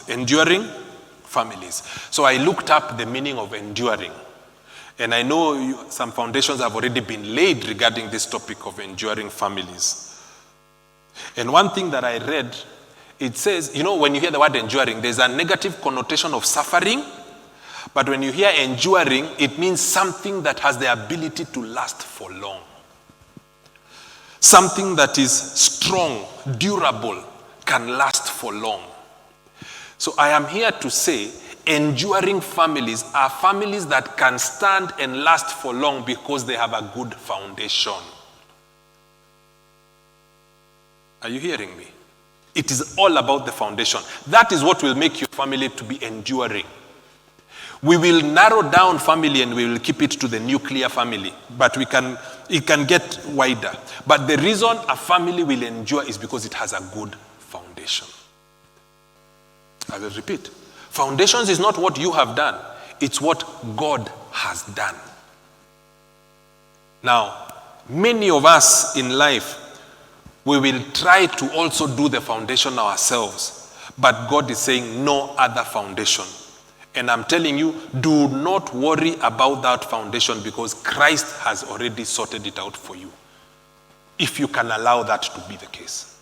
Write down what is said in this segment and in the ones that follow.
Enduring families. So I looked up the meaning of enduring. And I know some foundations have already been laid regarding this topic of enduring families. And one thing that I read, it says, when you hear the word enduring, there's a negative connotation of suffering. But when you hear enduring, it means something that has the ability to last for long. Something that is strong, durable, can last for long. So I am here to say, enduring families are families that can stand and last for long because they have a good foundation. Are you hearing me? It is all about the foundation. That is what will make your family to be enduring. We will narrow down family and we will keep it to the nuclear family, but it can get wider. But the reason a family will endure is because it has a good foundation. I will repeat. Foundations is not what you have done. It's what God has done. Now, many of us in life, we will try to also do the foundation ourselves. But God is saying no other foundation. And I'm telling you, do not worry about that foundation because Christ has already sorted it out for you. If you can allow that to be the case.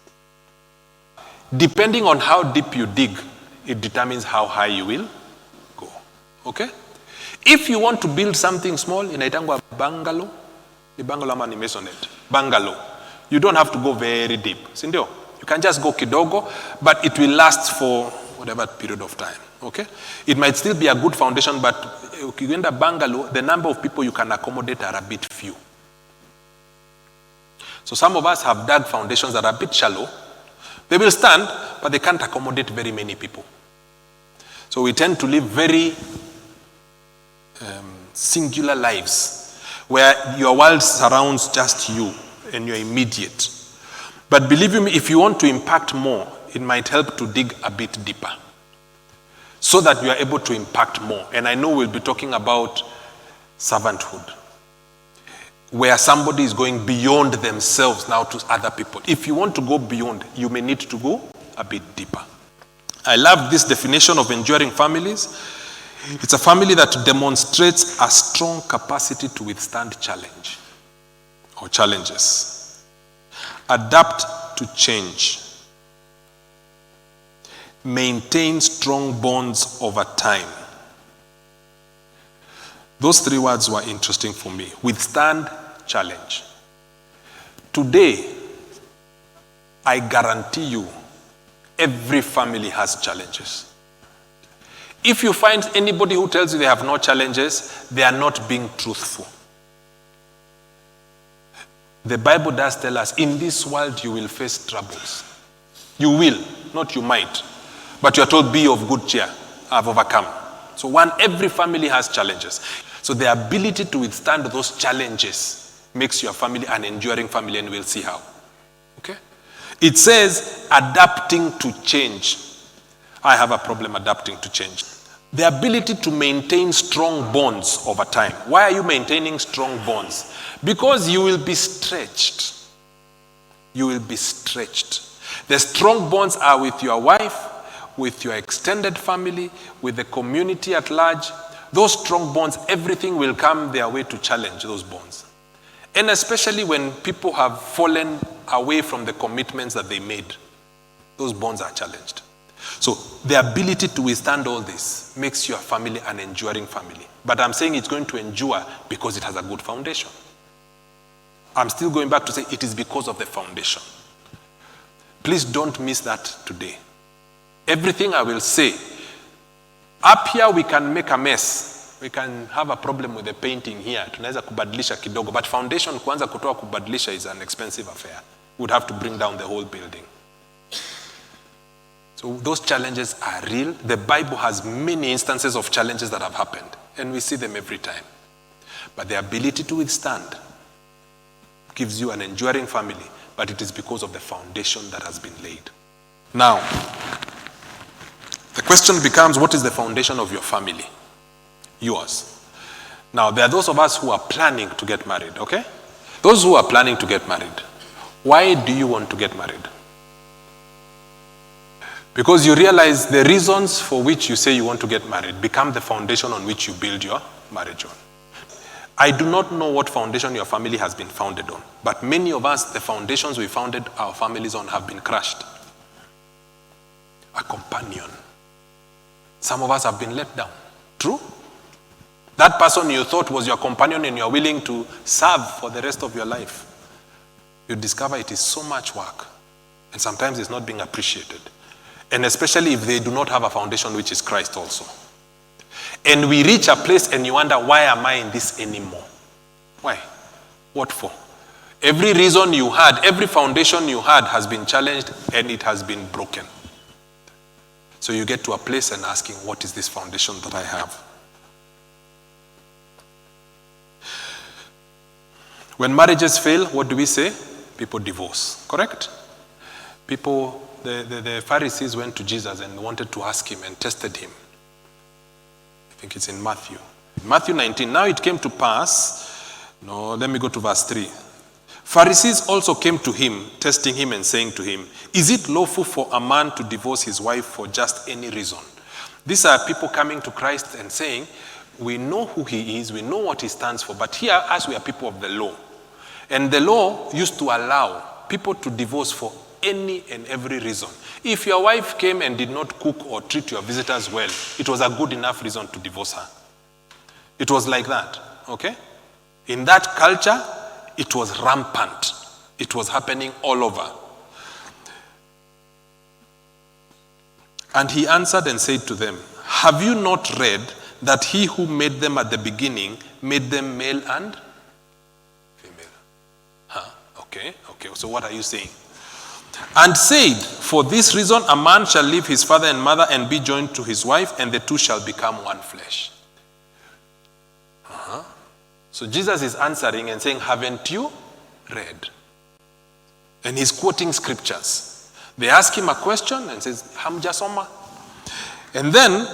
Depending on how deep you dig, it determines how high you will go. Okay? If you want to build something small, inaitangwa bungalow, the bungalow ama ni maisonette, bungalow, you don't have to go very deep. Sindio? You can just go kidogo, but it will last for whatever period of time. Okay? It might still be a good foundation, but if you end a bungalow, the number of people you can accommodate are a bit few. So some of us have dug foundations that are a bit shallow. They will stand, but they can't accommodate very many people. So we tend to live very singular lives where your world surrounds just you and your immediate. But believe me, if you want to impact more, it might help to dig a bit deeper so that you are able to impact more. And I know we'll be talking about servanthood, where somebody is going beyond themselves now to other people. If you want to go beyond, you may need to go a bit deeper. I love this definition of enduring families. It's a family that demonstrates a strong capacity to withstand challenge or challenges, adapt to change, maintain strong bonds over time. Those three words were interesting for me. Withstand challenge. Today, I guarantee you, every family has challenges. If you find anybody who tells you they have no challenges, they are not being truthful. The Bible does tell us, in this world you will face troubles. You will, not you might. But you are told, be of good cheer. I've overcome. So every family has challenges. So the ability to withstand those challenges makes your family an enduring family, and we'll see how. Okay? It says adapting to change. I have a problem adapting to change. The ability to maintain strong bonds over time. Why are you maintaining strong bonds? Because you will be stretched. You will be stretched. The strong bonds are with your wife, with your extended family, with the community at large. Those strong bonds, everything will come their way to challenge those bonds. And especially when people have fallen away from the commitments that they made, those bonds are challenged. So the ability to withstand all this makes your family an enduring family. But I'm saying it's going to endure because it has a good foundation. I'm still going back to say it is because of the foundation. Please don't miss that today. Everything I will say, up here we can make a mess. We can have a problem with the painting here. Tunaweza kubadilisha kidogo. But foundation kuanza kutoa kubadilisha is an expensive affair. We'd have to bring down the whole building. So those challenges are real. The Bible has many instances of challenges that have happened. And we see them every time. But the ability to withstand gives you an enduring family. But it is because of the foundation that has been laid. Now, the question becomes, what is the foundation of your family? Yours. Now, there are those of us who are planning to get married, okay? Those who are planning to get married. Why do you want to get married? Because you realize the reasons for which you say you want to get married become the foundation on which you build your marriage on. I do not know what foundation your family has been founded on, but many of us, the foundations we founded our families on have been crushed. A companion. Some of us have been let down. True? That person you thought was your companion and you're willing to serve for the rest of your life, you discover it is so much work. And sometimes it's not being appreciated. And especially if they do not have a foundation which is Christ also. And we reach a place and you wonder, why am I in this anymore? Why? What for? Every reason you had, every foundation you had has been challenged and it has been broken. So you get to a place and asking, what is this foundation that I have? When marriages fail, what do we say? People divorce, correct? People, the Pharisees went to Jesus and wanted to ask him and tested him. I think it's in Matthew. Matthew 19, now it came to pass, let me go to verse 3. Pharisees also came to him, testing him and saying to him, is it lawful for a man to divorce his wife for just any reason? These are people coming to Christ and saying, we know who he is, we know what he stands for, but here, as we are people of the law, and the law used to allow people to divorce for any and every reason. If your wife came and did not cook or treat your visitors well, it was a good enough reason to divorce her. It was like that, okay? In that culture, it was rampant. It was happening all over. And he answered and said to them, have you not read that he who made them at the beginning made them male and female? Okay. So what are you saying? And said, for this reason a man shall leave his father and mother and be joined to his wife, and the two shall become one flesh. So Jesus is answering and saying, haven't you read? And he's quoting scriptures. They ask him a question and says, hamjasoma. And then,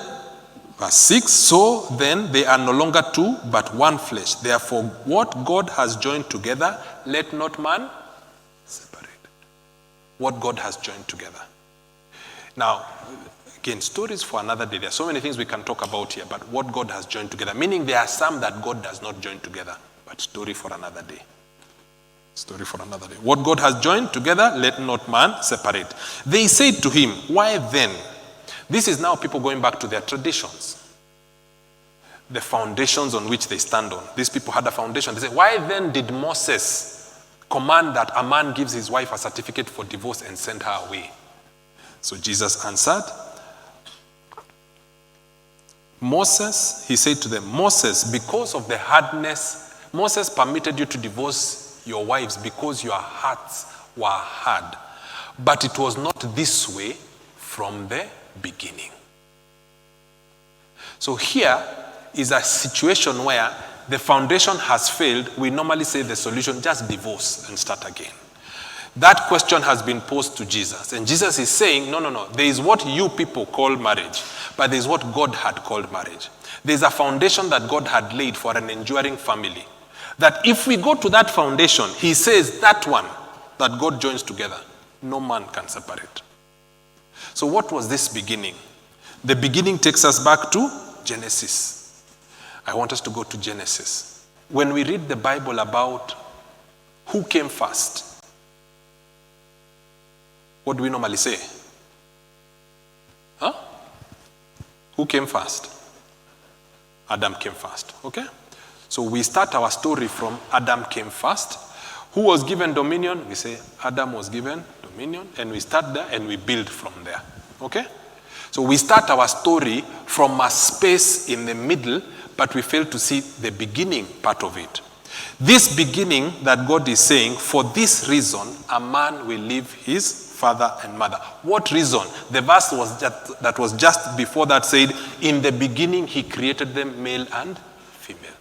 verse 6, so then they are no longer two, but one flesh. Therefore, what God has joined together, let not man separate. What God has joined together. Now, again, stories for another day. There are so many things we can talk about here, but what God has joined together. Meaning there are some that God does not join together, but story for another day. Story for another day. What God has joined together, let not man separate. They said to him, why then? This is now people going back to their traditions. The foundations on which they stand on. These people had a foundation. They say, why then did Moses command that a man gives his wife a certificate for divorce and send her away? So Jesus answered, he said to them, Moses, because of the hardness, Moses permitted you to divorce your wives because your hearts were hard. But it was not this way from the beginning. So here is a situation where the foundation has failed. We normally say the solution, just divorce and start again. That question has been posed to Jesus. And Jesus is saying, no. There is what you people call marriage, but there is what God had called marriage. There is a foundation that God had laid for an enduring family. That if we go to that foundation, he says that one that God joins together, no man can separate. So what was this beginning? The beginning takes us back to Genesis. I want us to go to Genesis. When we read the Bible about who came first, what do we normally say? Who came first? Adam came first, okay? So we start our story from Adam came first. Who was given dominion? We say Adam was given dominion, and we start there and we build from there, okay? So we start our story from a space in the middle, but we fail to see the beginning part of it. This beginning that God is saying, for this reason, a man will leave his father and mother. What reason? The verse that was just before that said, in the beginning he created them male and female.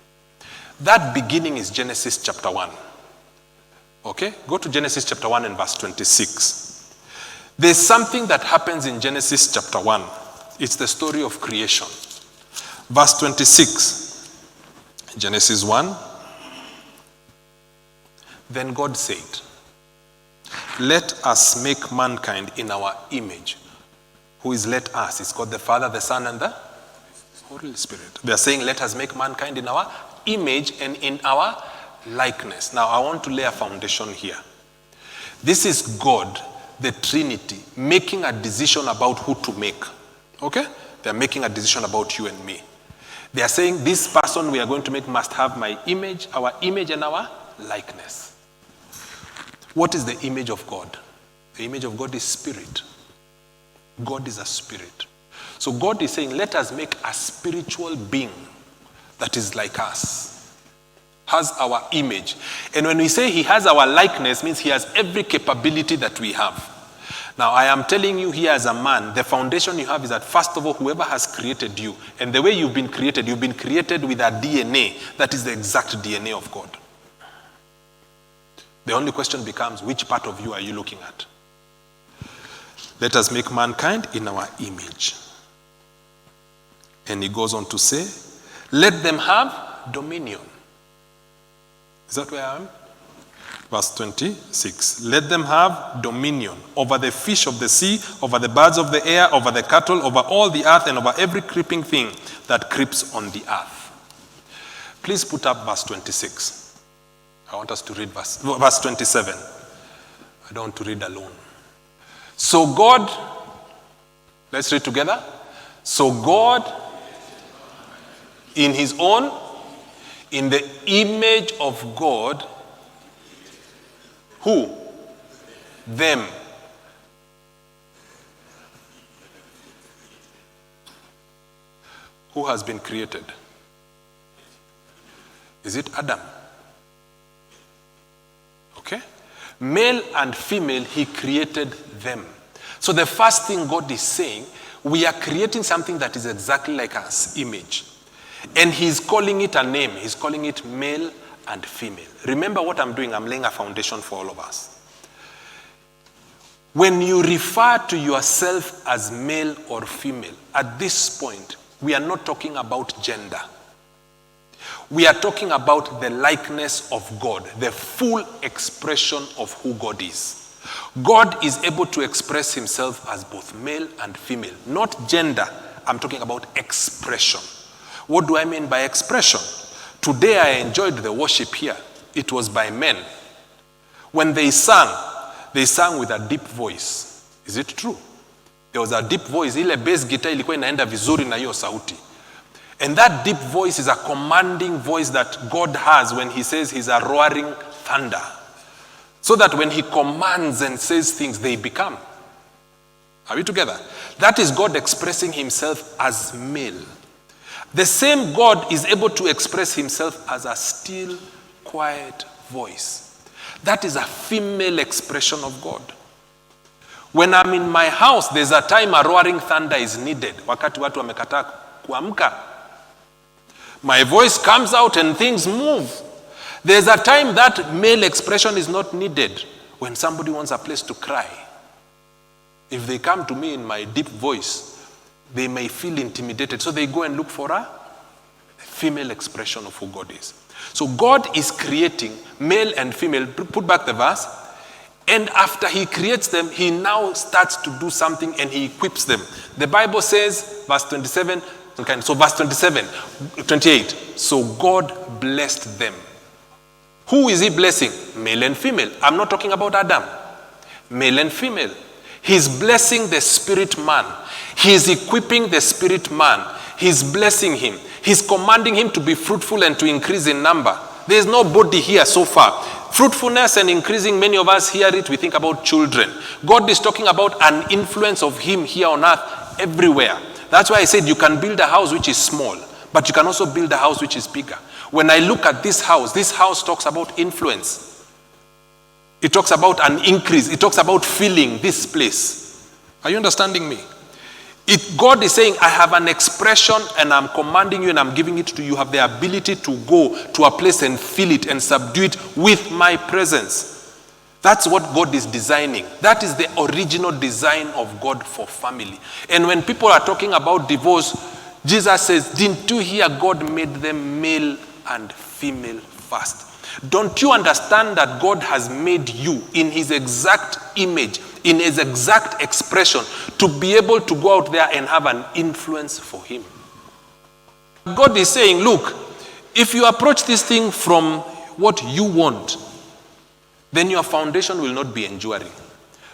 That beginning is Genesis chapter 1. Okay? Go to Genesis chapter 1 and verse 26. There's something that happens in Genesis chapter 1. It's the story of creation. Verse 26. Genesis 1. Then God said, let us make mankind in our image. Who is let us? It's God the Father, the Son, and the Holy Spirit. They are saying, let us make mankind in our image and in our likeness. Now, I want to lay a foundation here. This is God, the Trinity, making a decision about who to make. Okay? They are making a decision about you and me. They are saying, this person we are going to make must have my image, our image and our likeness. What is the image of God? The image of God is spirit. God is a spirit. So God is saying, let us make a spiritual being that is like us, has our image. And when we say he has our likeness, means he has every capability that we have. Now, I am telling you here as a man, the foundation you have is that, first of all, whoever has created you, and the way you've been created with a DNA that is the exact DNA of God. The only question becomes, which part of you are you looking at? Let us make mankind in our image. And he goes on to say, let them have dominion. Is that where I am? Verse 26. Let them have dominion over the fish of the sea, over the birds of the air, over the cattle, over all the earth, and over every creeping thing that creeps on the earth. Please put up verse 26. I want us to read verse 27. I don't want to read alone. So God, let's read together. So God, in his own, in the image of God, who? Them. Who has been created? Is it Adam? Okay. Male and female, he created them. So the first thing God is saying, we are creating something that is exactly like us, image. And he's calling it a name. He's calling it male and female. Remember what I'm doing? I'm laying a foundation for all of us. When you refer to yourself as male or female, at this point, we are not talking about gender. We are talking about the likeness of God, the full expression of who God is. God is able to express himself as both male and female, not gender. I'm talking about expression. What do I mean by expression? Today I enjoyed the worship here. It was by men. When they sang with a deep voice. Is it true? There was a deep voice. Ile bass guitar ilikuwa inaenda vizuri na hiyo sauti. And that deep voice is a commanding voice that God has when he says he's a roaring thunder. So that when he commands and says things, they become. Are we together? That is God expressing himself as male. The same God is able to express himself as a still, quiet voice. That is a female expression of God. When I'm in my house, there's a time a roaring thunder is needed. Wakati watu wamekataa kuamka. My voice comes out and things move. There's a time that male expression is not needed. When somebody wants a place to cry. If they come to me in my deep voice, they may feel intimidated. So they go and look for a female expression of who God is. So God is creating male and female. Put back the verse. And after he creates them, he now starts to do something and he equips them. The Bible says, verse 27, so verse 28. So God blessed them. Who is he blessing? Male and female. I'm not talking about Adam. Male and female. He's blessing the spirit man. He's equipping the spirit man. He's blessing him. He's commanding him to be fruitful and to increase in number. There's nobody here so far. Fruitfulness and increasing, many of us hear it, we think about children. God is talking about an influence of him here on earth everywhere. That's why I said you can build a house which is small, but you can also build a house which is bigger. When I look at this house talks about influence. It talks about an increase. It talks about filling this place. Are you understanding me? God is saying, I have an expression and I'm commanding you and I'm giving it to you. You have the ability to go to a place and fill it and subdue it with my presence. That's what God is designing. That is the original design of God for family. And when people are talking about divorce, Jesus says, didn't you hear God made them male and female first? Don't you understand that God has made you in his exact image in its exact expression to be able to go out there and have an influence for him. God is saying, look, if you approach this thing from what you want, then your foundation will not be enduring.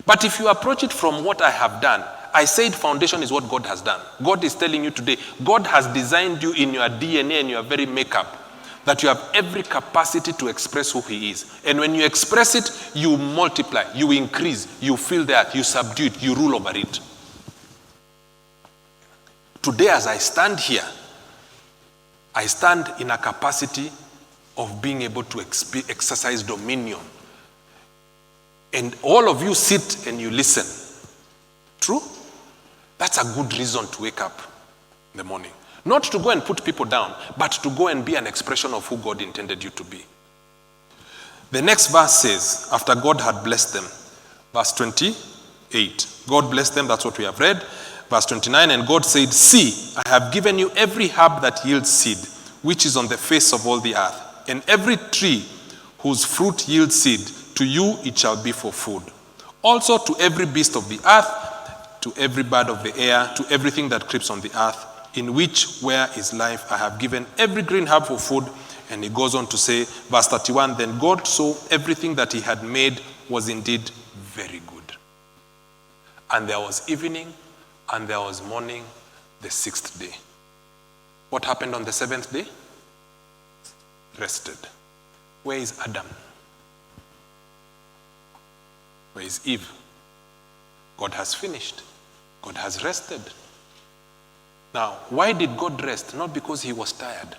But if you approach it from what I have done, I said foundation is what God has done. God is telling you today, God has designed you in your DNA and your very makeup, that you have every capacity to express who he is. And when you express it, you multiply, you increase, you fill the earth, you subdue it, you rule over it. Today as I stand here, I stand in a capacity of being able to exercise dominion. And all of you sit and you listen. True? That's a good reason to wake up in the morning. Not to go and put people down, but to go and be an expression of who God intended you to be. The next verse says, after God had blessed them, verse 28, God blessed them, that's what we have read. Verse 29, and God said, see, I have given you every herb that yields seed, which is on the face of all the earth, and every tree whose fruit yields seed, to you it shall be for food. Also to every beast of the earth, to every bird of the air, to everything that creeps on the earth, in which where is life, I have given every green herb for food. And he goes on to say, verse 31, then God saw everything that he had made was indeed very good. And there was evening, and there was morning, the sixth day. What happened on the seventh day? Rested. Where is Adam? Where is Eve? God has finished. God has rested. Now, why did God rest? Not because he was tired.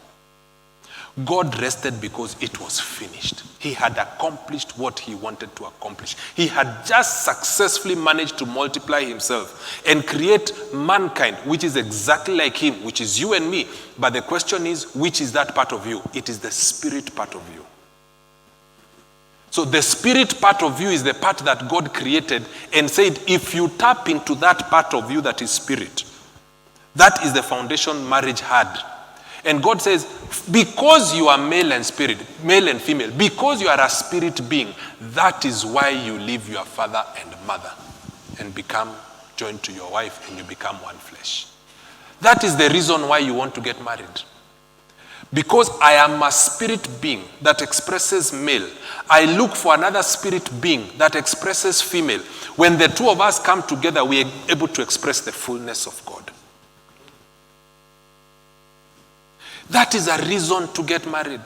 God rested because it was finished. He had accomplished what he wanted to accomplish. He had just successfully managed to multiply himself and create mankind, which is exactly like him, which is you and me. But the question is, which is that part of you? It is the spirit part of you. So the spirit part of you is the part that God created and said, if you tap into that part of you that is spirit, that is the foundation marriage had. And God says, because you are male and female, because you are a spirit being, that is why you leave your father and mother and become joined to your wife and you become one flesh. That is the reason why you want to get married. Because I am a spirit being that expresses male. I look for another spirit being that expresses female. When the two of us come together, we are able to express the fullness of God. That is a reason to get married.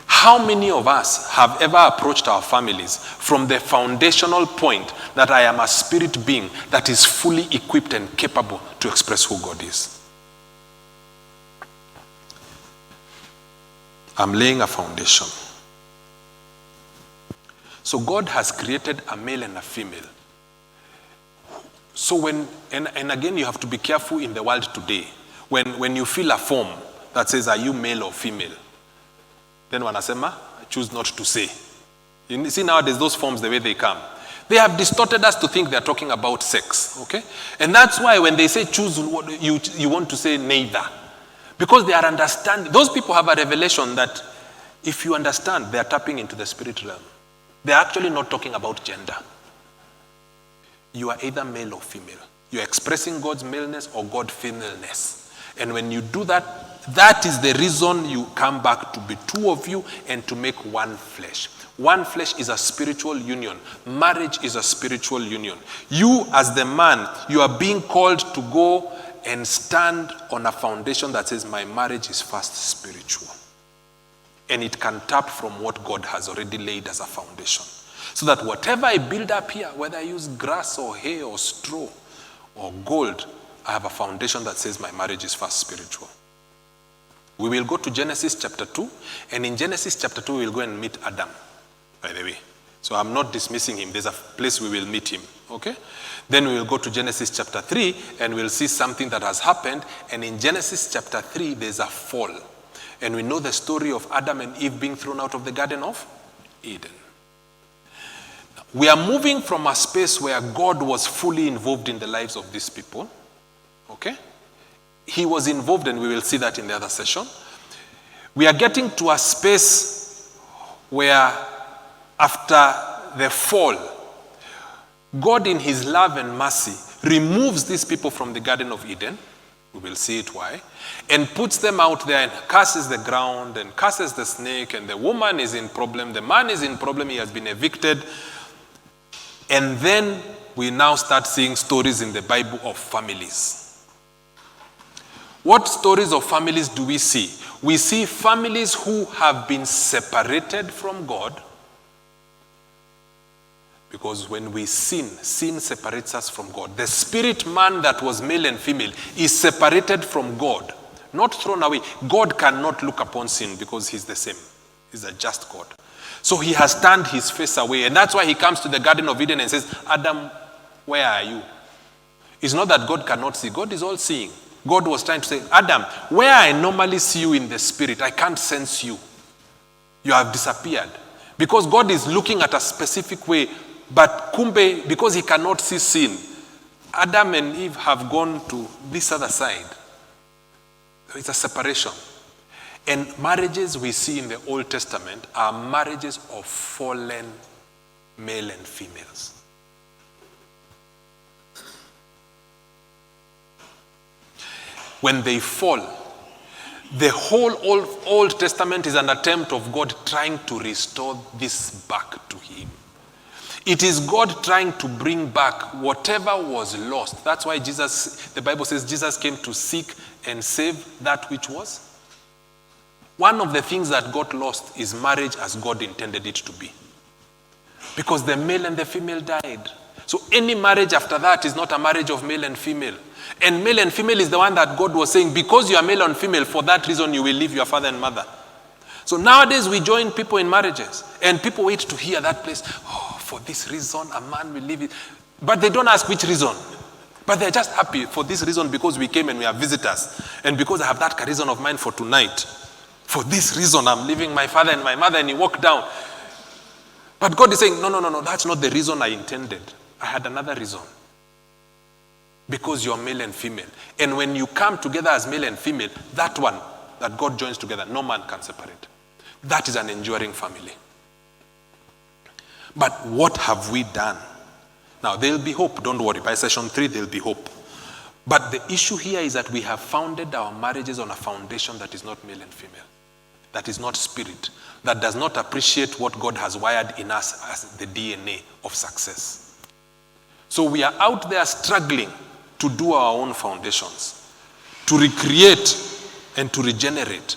How many of us have ever approached our families from the foundational point that I am a spirit being that is fully equipped and capable to express who God is? I'm laying a foundation. So God has created a male and a female. So and again, you have to be careful in the world today. When you fill a form that says, are you male or female? Then wanasema, choose not to say. You see nowadays those forms, the way they come. They have distorted us to think they're talking about sex, okay? And that's why when they say choose, you want to say neither. Because they are understanding. Those people have a revelation that if you understand, they are tapping into the spirit realm. They are actually not talking about gender. You are either male or female. You are expressing God's maleness or God's femaleness. And when you do that, that is the reason you come back to be two of you and to make one flesh. One flesh is a spiritual union. Marriage is a spiritual union. You as the man, you are being called to go and stand on a foundation that says my marriage is first spiritual. And it can tap from what God has already laid as a foundation. So that whatever I build up here, whether I use grass or hay or straw or gold, I have a foundation that says my marriage is first spiritual. We will go to Genesis chapter 2, and in Genesis chapter 2, we will go and meet Adam, by the way. So I'm not dismissing him. There's a place we will meet him, okay? Then we will go to Genesis chapter 3, and we'll see something that has happened. And in Genesis chapter 3, there's a fall. And we know the story of Adam and Eve being thrown out of the Garden of Eden. We are moving from a space where God was fully involved in the lives of these people. Okay? He was involved, and we will see that in the other session. We are getting to a space where after the fall, God in his love and mercy removes these people from the Garden of Eden. We will see it why. And puts them out there and curses the ground and curses the snake, and the woman is in problem, the man is in problem, he has been evicted. And then we now start seeing stories in the Bible of families. What stories of families do we see? We see families who have been separated from God. Because when we sin separates us from God. The spirit man that was male and female is separated from God, not thrown away. God cannot look upon sin because he's the same. He's a just God. So he has turned his face away. And that's why he comes to the Garden of Eden and says, Adam, where are you? It's not that God cannot see. God is all seeing. God was trying to say, Adam, where I normally see you in the spirit, I can't sense you. You have disappeared. Because God is looking at a specific way. But kumbe, because he cannot see sin, Adam and Eve have gone to this other side. It's a separation. And marriages we see in the Old Testament are marriages of fallen male and females. When they fall, the whole Old Testament is an attempt of God trying to restore this back to him. It is God trying to bring back whatever was lost. That's why the Bible says Jesus came to seek and save that which was. One of the things that got lost is marriage as God intended it to be. Because the male and the female died. So any marriage after that is not a marriage of male and female. And male and female is the one that God was saying, because you are male and female, for that reason you will leave your father and mother. So nowadays we join people in marriages. And people wait to hear that place. Oh, for this reason, a man will leave it. But they don't ask which reason. But they're just happy for this reason because we came and we are visitors. And because I have that reason of mine for tonight. For this reason, I'm leaving my father and my mother, and he walked down. But God is saying, no, that's not the reason I intended. I had another reason. Because you're male and female. And when you come together as male and female, that one that God joins together, no man can separate. That is an enduring family. But what have we done? Now, there'll be hope. Don't worry. By session 3, there'll be hope. But the issue here is that we have founded our marriages on a foundation that is not male and female. That is not spirit. That does not appreciate what God has wired in us as the DNA of success. So we are out there struggling to do our own foundations, to recreate and to regenerate